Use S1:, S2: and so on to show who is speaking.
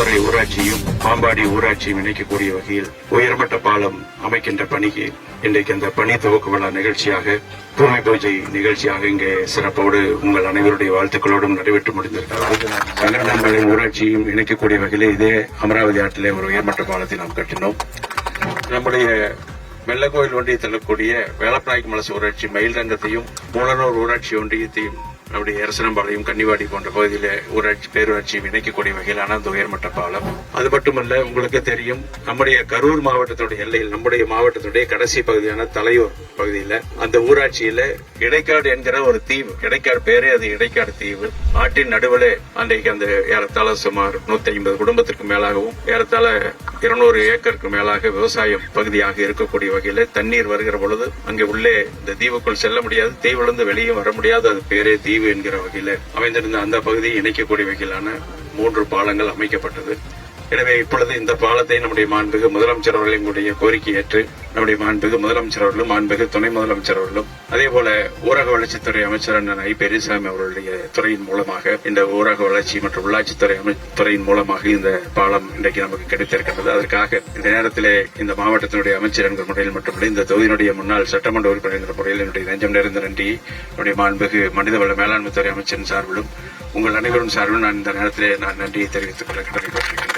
S1: குளத்துறை ஊராட்சியும் பாம்பாடி ஊராட்சியும் இணைக்கக்கூடிய வகையில் உயர்மட்ட பாலம் அமைக்கின்ற பணிக்கு இன்றைக்கு அந்த பணி துவக்க விழா நிகழ்ச்சியாக பூமி பூஜை நிகழ்ச்சியாக இங்கே சிறப்போடு உங்கள் அனைவருடைய வாழ்த்துக்களோடும் நடைபெற்று முடிந்திருக்கிறது. சங்கரனாம்பாளையம் ஊராட்சியும் இணைக்கக்கூடிய வகையில் இதே அமராவதி ஆற்றிலே ஒரு உயர்மட்ட பாலத்தை நாம் கட்டினோம். நம்முடைய வெள்ளக்கோயில் ஒன்றியத்தில் இருக்கக்கூடிய வேலப்பநாயக்க மலசு ஊராட்சி மயில்ரங்கத்தையும் மூலனூர் ஊராட்சி ஒன்றியத்தையும் நம்முடைய அரசனம்பாளையம் கன்னிவாடி போன்ற பகுதியில ஊராட்சி பேரூராட்சியும் இணைக்கக்கூடிய வகையிலான அந்த உயர்மட்ட பாலம். அது மட்டுமல்ல, உங்களுக்கு தெரியும், நம்முடைய கரூர் மாவட்டத்துடைய எல்லையில் நம்முடைய மாவட்டத்துடைய கடைசி பகுதியான தலையூர் பகுதியில அந்த ஊராட்சியில இடைக்காடு என்கிற ஒரு தீவு, இடைக்காடு பேரே அது இடைக்காடு தீவு, ஆற்றின் நடுவில் அன்றைக்கு அந்த ஏறத்தாழ சுமார் 150 குடும்பத்திற்கு மேலாகவும் ஏறத்தாழ 200 ஏக்கருக்கு மேலாக விவசாயம் பகுதியாக இருக்கக்கூடிய வகையில தண்ணீர் வருகிற பொழுது அங்கே உள்ளே இந்த தீவுக்குள் செல்ல முடியாது, தீவிலிருந்து வெளியே வர முடியாது, அது பேரே தீவு என்கிற வகையில அமைந்திருந்த அந்த பகுதியை இணைக்கக்கூடிய வகையிலான 3 பாலங்கள் அமைக்கப்பட்டது. எனவே இப்பொழுது இந்த பாலத்தை நம்முடைய மாண்புமிகு முதலமைச்சர் அவர்களுடைய கோரிக்கை ஏற்று நம்முடைய மாண்புமிகு முதலமைச்சர் அவர்களும் மாண்புமிகு துணை முதலமைச்சர் அவர்களும் அதே போல ஊரக வளர்ச்சித்துறை அமைச்சர் அண்ணன் ஐ. பெரியசாமி அவர்களுடைய துறையின் மூலமாக இந்த ஊரக வளர்ச்சி மற்றும் உள்ளாட்சித்துறை துறையின் மூலமாக இந்த பாலம் இன்றைக்கு நமக்கு கிடைத்திருக்கின்றது. அதற்காக இந்த நேரத்திலே இந்த மாவட்டத்தினுடைய அமைச்சர் என்கிற முறையில் மட்டுமல்ல, இந்த தொகுதியினுடைய முன்னாள் சட்டமன்ற உறுப்பினர் என்கிற முறையில் என்னுடைய நெஞ்சம் நிறைந்த நன்றி என்னுடைய மாண்புமிகு மனிதவள மேலாண்மை துறை அமைச்சரின் சார்பிலும் உங்கள் அனைவரும் சார்பிலும் நான் இந்த நேரத்திலே நன்றியை தெரிவித்துக் கொள்ள கடமைப்பட்டிருக்கிறேன்.